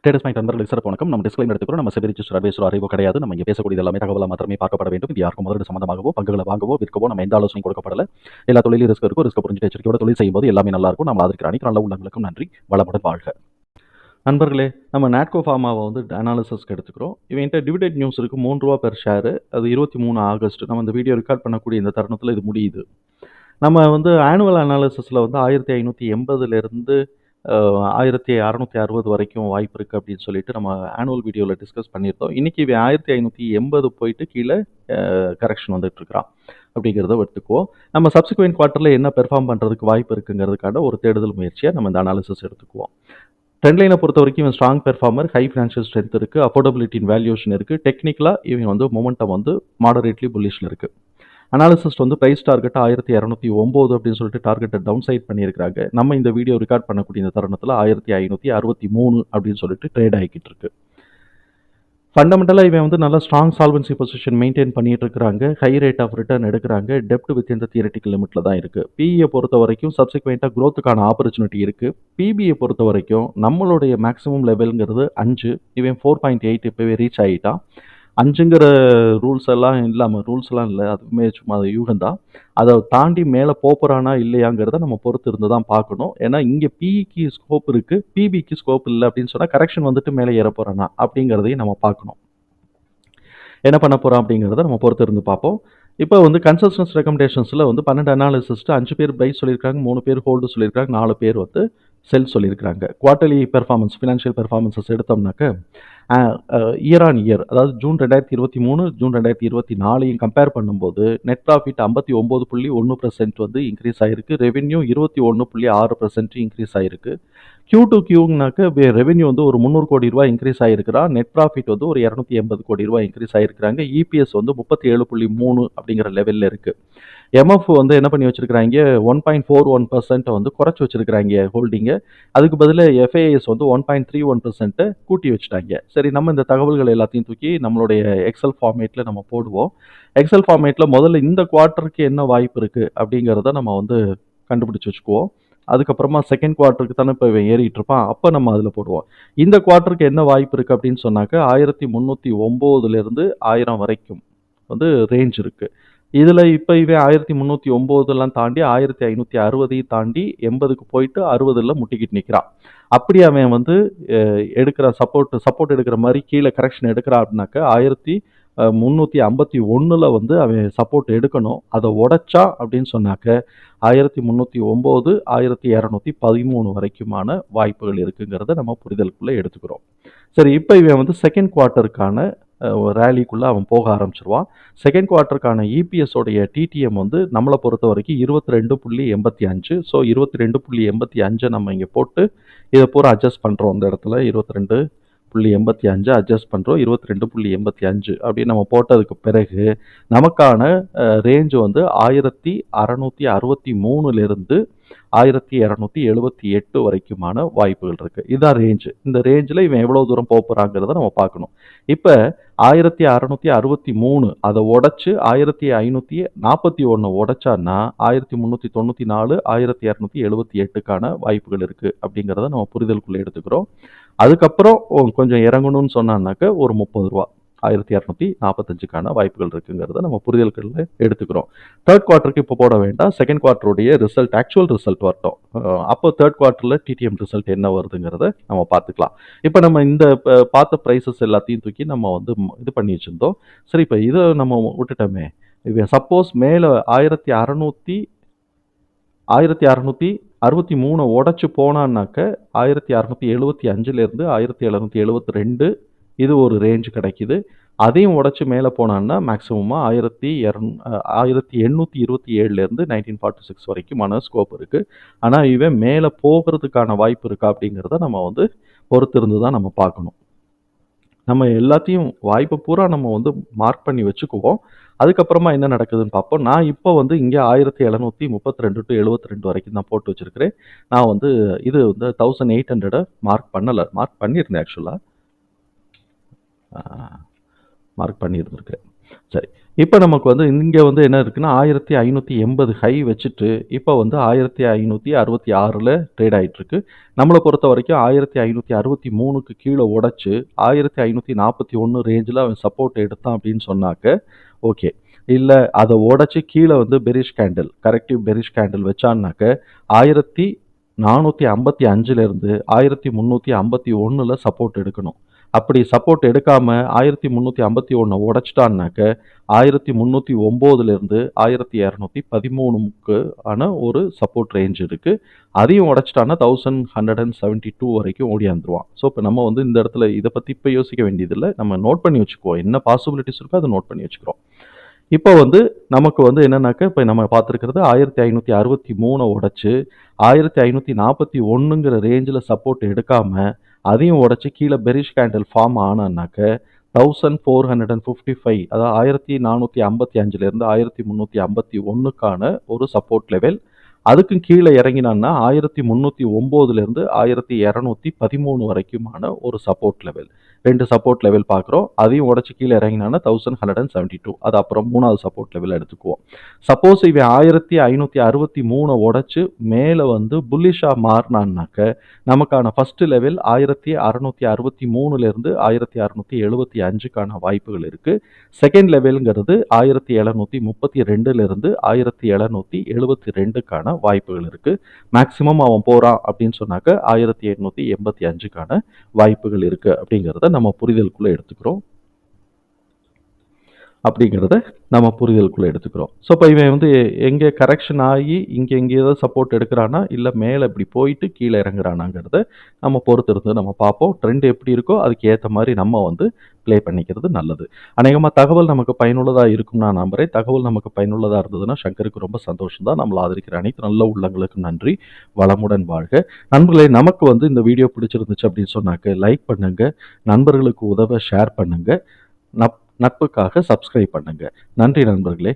Traders point நண்பர்களுக்கு சிறப்பு வணக்கம். நம்ம டிஸ்க்ளைமர் எடுத்துக்கிறோம். நம்ம செபி ரிஜிஸ்டர் அட்வைசர் அறிவோ கிடையாது. நம்ம இங்கே பேசக்கூடிய எல்லாமே தகவலாக மாத்திரமே பார்க்கப்பட வேண்டும். இது யாருக்கும் முதலீடு சம்பந்தமாகவோ பங்குகளை வாங்கவோ விற்கவோ நம்ம எந்த ஆலோசனையும் கொடுக்கப்படல. எல்லா தொழிலும் ரிஸ்க் இருக்கும். ரிஸ்க் புரிஞ்சுட்டு எச்சரிக்கையோட தொழில் செய்யும்போது எல்லாமே நல்லா இருக்கும். நம்ம ஆதரிக்கிற அனைத்து நல்ல உள்ளங்களுக்கும் நன்றி. வளமுடன் வாழ்க. நண்பர்களே, நம்ம நாட்கோ ஃபார்மாவை வந்து அனாலிசிஸ்க்கு எடுத்துக்கிறோம். இவன்கிட்ட டிவிடெண்ட் நியூஸ் இருக்குது ₹3 பெர் ஷேரு. அது 23 ஆகஸ்ட். நம்ம இந்த வீடியோ ரெக்கார்ட் பண்ணக்கூடிய இந்த தருணத்தில் இது முடியுது. நம்ம வந்து ஆனுவல் அனாலிசிஸில் வந்து 1580லேருந்து 1660 வரைக்கும் வாய்ப்பு இருக்குது அப்படின்னு சொல்லிட்டு நம்ம ஆனுவல் வீடியோவில் டிஸ்கஸ் பண்ணியிருந்தோம். இன்றைக்கி 1580 போயிட்டு கீழே கரெக்ஷன் வந்துட்டுருக்கிறான் அப்படிங்கிறத எடுத்துக்குவோம். நம்ம சப்சிக்வெண்ட் குவார்ட்டரில் என்ன பெர்ஃபார்ம் பண்ணுறதுக்கு வாய்ப்பு இருக்குங்கிறதுக்கான ஒரு தேடுதல் முயற்சியாக நம்ம இந்த அனாலிசிஸ் எடுத்துக்குவோம். ட்ரெண்ட் லைனை பொறுத்த வரைக்கும் இவன் strong performer, high financial strength இருக்குது, அஃபோர்டபிலிட்டி இன் வேல்யூஷன் இருக்குது. டெக்னிக்கலாக இவங்க வந்து மொமெண்டம் வந்து மாடரேட்லி புல்லிஷில் இருக்குது. அனாலிசிஸ்ட் வந்து ப்ரைஸ் டார்கெட் 1209 அப்படின்னு சொல்லிட்டு டார்கெட்டை டவுன் சைட் பண்ணியிருக்காங்க. நம்ம இந்த வீடியோ ரெக்கார்ட் பண்ணக்கூடிய இந்த தருணத்தில் 1563 அப்படின்னு சொல்லிட்டு ட்ரேட் ஆகிக்கிட்டு இருக்கு. ஃபண்டமெண்டலாக இவன் வந்து நல்லா ஸ்ட்ராங் சால்வன்சி பொசிஷன் மெயின்டைன் பண்ணிட்டு இருக்கிறாங்க. ஹை ரேட் ஆஃப் ரிட்டர்ன் எடுக்கிறாங்க. டெப்ட் வித் இந்த தியரட்டிக்கல் லிமிட்டில் தான் இருக்குது. பிஇயை பொறுத்த வரைக்கும் சப்சிக்வெண்ட்டாக க்ரோத்துக்கான ஆப்பர்ச்சுனிட்டி இருக்குது. பிபியை பொறுத்த வரைக்கும் நம்மளுடைய மேக்ஸிமம் லெவலுங்கிறது 5. இவன் 4.8 இப்போவே ரீச் ஆகிட்டான். 5ங்கிற ரூல்ஸ் எல்லாம் இல்லாமல், ரூல்ஸ்லாம் இல்லை, அதுவுமே சும்மா அது யூகம் தான். அதை தாண்டி மேலே போகிறானா இல்லையாங்கிறத நம்ம பொறுத்து இருந்து தான் பார்க்கணும். ஏன்னா இங்கே பிஇக்கு ஸ்கோப் இருக்குது, பிபிக்கு ஸ்கோப் இல்லை அப்படின்னு சொன்னால் கரெக்ஷன் வந்துட்டு மேலே ஏற போகிறானா அப்படிங்கிறதையும் நம்ம பார்க்கணும். என்ன பண்ண போகிறோம் அப்படிங்கிறத நம்ம பொறுத்து இருந்து பார்ப்போம். இப்போ வந்து கன்சல்டன்ஸ் ரெக்கமெண்டேஷன்ஸில் வந்து 12 அனாலிசிஸ்ட்டு 5 பேர் பை சொல்லியிருக்காங்க, 3 பேர் ஹோல்டு சொல்லியிருக்காங்க, 4 பேர் வந்து செல் சொல்லியிருக்கிறாங்க. குவார்ட்டர்லி பெர்ஃபார்மன்ஸ், ஃபினான்ஷியல் பெர்ஃபார்மன்ஸஸ் எடுத்தோம்னாக்க இயர் ஆன் இயர், அதாவது ஜூன் 2023 ஜூன் 2024 கம்பேர் பண்ணும்போது நெட் ப்ராஃபிட் 59.1% வந்து இன்க்ரீஸ் ஆகிருக்கு. ரெவென்யூ 21.6% இன்க்ரீஸ் ஆகிருக்கு. Q2Qனாக்க ரெவென்யூ வந்து ஒரு ₹300 கோடி இன்க்ரீஸ் ஆகிருக்கிறா. நெட் ப்ராஃபிட் வந்து ஒரு ₹280 கோடி இன்க்ரீஸ் ஆகிருக்கிறாங்க. இபிஎஸ் வந்து 37.3 அப்படிங்கிற லெவலில் இருக்குது. எம்எஃப் வந்து என்ன பண்ணி வச்சிருக்கிறாங்க, 1.41% வந்து குறைச்சி வச்சிருக்கிறாங்க ஹோல்டிங்கு. அதுக்கு பதிலாக எஃப்ஏஎஸ் வந்து 1.31% கூட்டி வச்சுட்டாங்க. சரி, நம்ம இந்த தகவல்கள் எல்லாத்தையும் தூக்கி நம்மளுடைய எக்ஸல் ஃபார்மேட்டில் நம்ம போடுவோம். எக்ஸல் ஃபார்மேட்டில் முதல்ல இந்த குவார்ட்டருக்கு என்ன வாய்ப்பு இருக்குது அப்படிங்கிறத நம்ம வந்து கண்டுபிடிச்சி வச்சுக்குவோம். அதுக்கப்புறமா செகண்ட் குவார்ட்டருக்கு தானே இப்போ ஏறிட்டு இருப்பான், அப்போ நம்ம அதில் போடுவோம். இந்த குவார்ட்டருக்கு என்ன வாய்ப்பு இருக்குது அப்படின்னு சொன்னாக்க 1309லேருந்து 1000 வரைக்கும் வந்து ரேஞ்ச் இருக்குது. இதில் இப்போ இவன் 1309 தாண்டி 1560 தாண்டி 80க்கு போயிட்டு 60ல் முட்டிக்கிட்டு நிற்கிறான். அப்படி அவன் வந்து எடுக்கிற சப்போர்ட் எடுக்கிற மாதிரி கீழே கரெக்ஷன் எடுக்கிறான் அப்படின்னாக்க 1351 வந்து அவன் சப்போர்ட் எடுக்கணும். அதை உடைச்சா அப்படின்னு சொன்னாக்க 1309 1213 வரைக்குமான வாய்ப்புகள் இருக்குங்கிறத நம்ம புரிதலுக்குள்ளே எடுத்துக்கிறோம். சரி, இப்போ இவன் வந்து செகண்ட் குவார்ட்டருக்கான ரேலிக்குள்ளே அவன் போக ஆரம்பிச்சிருவான். செகண்ட் குவார்ட்டருக்கான இபிஎஸோடைய டிடிஎம் வந்து நம்மளை பொறுத்த வரைக்கும் 22.85. ஸோ 22.85 நம்ம இங்கே போட்டு இதை பூரா அட்ஜஸ்ட் பண்ணுறோம். அந்த இடத்துல 22.85 அட்ஜஸ்ட் பண்ணுறோம். 22.85 அப்படின்னு நம்ம போட்டதுக்கு பிறகு நமக்கான ரேஞ்சு வந்து 1663லேருந்து 1278 வரைக்குமான வாய்ப்புகள் இருக்குது. இதுதான் ரேஞ்சு. இந்த ரேஞ்சில் இவன் எவ்வளோ தூரம் போகிறாங்கிறத நம்ம பார்க்கணும். இப்போ 1663 அதை உடச்சி 1541 உடைச்சான்னா 1394 1278க்கான வாய்ப்புகள் இருக்குது அப்படிங்கிறத நம்ம புரிதலுக்குள்ளே எடுத்துக்கிறோம். அதுக்கப்புறம் கொஞ்சம் இறங்கணும்னு சொன்னான்னாக்க ஒரு ₹30 1245க்கான வாய்ப்புகள் இருக்குங்கிறத நம்ம புரிதல்களில் எடுத்துக்கிறோம். தேர்ட் குவார்ட்டருக்கு இப்போ போட வேண்டாம். செகண்ட் குவார்ட்டருடைய ரிசல்ட், ஆக்சுவல் ரிசல்ட் வரட்டும். அப்போ தேர்ட் குவார்ட்டரில் டிடிஎம் ரிசல்ட் என்ன வருதுங்கிறத நம்ம பார்த்துக்கலாம். இப்போ நம்ம இந்த பார்த்த ப்ரைஸஸ் எல்லாத்தையும் தூக்கி நம்ம வந்து இது பண்ணி வச்சுருந்தோம். சரி, இப்போ இதை நம்ம விட்டுட்டோமே. இப்போ சப்போஸ் மேலே 1663 உடச்சி போனான்னாக்க 1675லேருந்து 1772 இது ஒரு ரேஞ்ச் கிடைக்குது. அதையும் உடச்சி மேலே போனான்னா மேக்ஸிமமாக 1827லேருந்து 1946 வரைக்குமான ஸ்கோப் இருக்குது. ஆனால் இவன் மேலே போகிறதுக்கான வாய்ப்பு இருக்கா அப்படிங்கிறத நம்ம வந்து பொறுத்திருந்து தான் நம்ம பார்க்கணும். நம்ம எல்லாத்தையும் வாய்ப்பு பூரா நம்ம வந்து மார்க் பண்ணி வச்சுக்குவோம். அதுக்கப்புறமா என்ன நடக்குதுன்னு பார்ப்போம். நான் இப்போ வந்து இங்கே 1732 to 72 வரைக்கும் தான் போட்டு வச்சுருக்கிறேன். நான் வந்து இது வந்து 1800 மார்க் பண்ணியிருந்தேன். ஆக்சுவலாக மார்க் பண்ணியிருந்திருக்கேன். சரி, இப்ப நமக்கு வந்து இங்க வந்து என்ன இருக்குன்னா, 1580 ஹை வச்சுட்டு, இப்ப வந்து 1566ல ட்ரேட் ஆயிட்டுருக்கு. நம்மள பொறுத்தவரைக்கும் 1563க்கு கீழ உடைச்சு, 1541 ரேஞ்சுல அவன் சப்போர்ட் எடுத்தான் அப்படின்னு சொன்னாக்க, ஓகே. இல்ல அத உடைச்சு கீழ வந்து bearish candle, corrective bearish candle வச்சான்னாக்க, 1455லேருந்து 1351ல சப்போர்ட் எடுக்கணும். அப்படி சப்போர்ட் எடுக்காம 1351 உடைச்சுட்டான்னாக்க, 1309லேருந்து 1213க்கு ஆன ஒரு சப்போர்ட் ரேஞ்ச் இருக்கு. அதையும் உடைச்சுட்டான்னா 1172 வரைக்கும் ஓடியாந்துருவான். ஸோ, இப்ப நம்ம வந்து இந்த இடத்துல இத பத்தி இப்ப யோசிக்க வேண்டியதில்ல. நம்ம நோட் பண்ணி வச்சுக்குவோம். என்ன பாசிபிலிட்டீஸ் இருக்கோ அத நோட் பண்ணி வச்சுக்கிறோம். இப்போ வந்து நமக்கு வந்து என்னன்னாக்க, இப்ப நம்ம பார்த்திருக்கிறது 1563 உடைச்சு 1541ங்கிற ரேஞ்சுல சப்போர்ட் எடுக்காம, அதையும் உடைச்சு கீழ பெரிஷ் கேண்டில் ஃபார்ம் ஆனான்னாக்க, 1455 அதாவது 1455லேருந்து 1351க்கான ஒரு சப்போர்ட் லெவல். அதுக்கும் கீழ இறங்கினான்னா 1309லேருந்து 1213 வரைக்குமான ஒரு சப்போர்ட் லெவல். 2 சப்போர்ட் லெவல் பார்க்குறோம். அதையும் உடைச்சு கீழ இறங்கினான்னா 1172. அது அப்புறம் 3வது சப்போர்ட் லெவல் எடுத்துக்குவோம். சப்போஸ் இவன் 1563 உடைச்சு மேல வந்து புல்லிஷா மாறுனான்னாக்க, நமக்கான ஃபர்ஸ்ட் லெவல் 1663லேருந்து 1675க்கான வாய்ப்புகள் இருக்கு. செகண்ட் லெவல்ங்கிறது 1732லேருந்து 1772க்கான வாய்ப்புகள் இருக்கு. மேக்ஸிமம் அவன் போறான் அப்படின்னு சொன்னாக்க 1885க்கான வாய்ப்புகள் இருக்கு அப்படிங்கிறத நம்ம புரிதலுக்குள்ள எடுத்துக்கிறோம். ஸோ, இப்போ இவன் வந்து எங்கே கரெக்ஷன் ஆகி இங்கே எங்கேயாவது சப்போர்ட் எடுக்கிறானா, இல்லை மேலே இப்படி போயிட்டு கீழே இறங்குறானாங்கிறத நம்ம பொறுத்திருந்து நம்ம பார்ப்போம். ட்ரெண்ட் எப்படி இருக்கோ அதுக்கு ஏற்ற மாதிரி நம்ம வந்து ப்ளே பண்ணிக்கிறது நல்லது. அநேகமாக தகவல் நமக்கு பயனுள்ளதாக இருக்கும் நான் நம்புகிறேன். தகவல் நமக்கு பயனுள்ளதாக இருந்ததுன்னா சங்கருக்கு ரொம்ப சந்தோஷம் தான். நம்மளை ஆதரிக்கிற அனைத்து நல்ல உள்ளங்களுக்கும் நன்றி. வளமுடன் வாழ்க. நண்பர்களே, நமக்கு வந்து இந்த வீடியோ பிடிச்சிருந்துச்சு அப்படின்னு சொன்னாக்க லைக் பண்ணுங்க, நண்பர்களுக்கு உதவ ஷேர் பண்ணுங்க, நட்புக்காக சப்ஸ்கிரைப் பண்ணுங்க. நன்றி நண்பர்களே.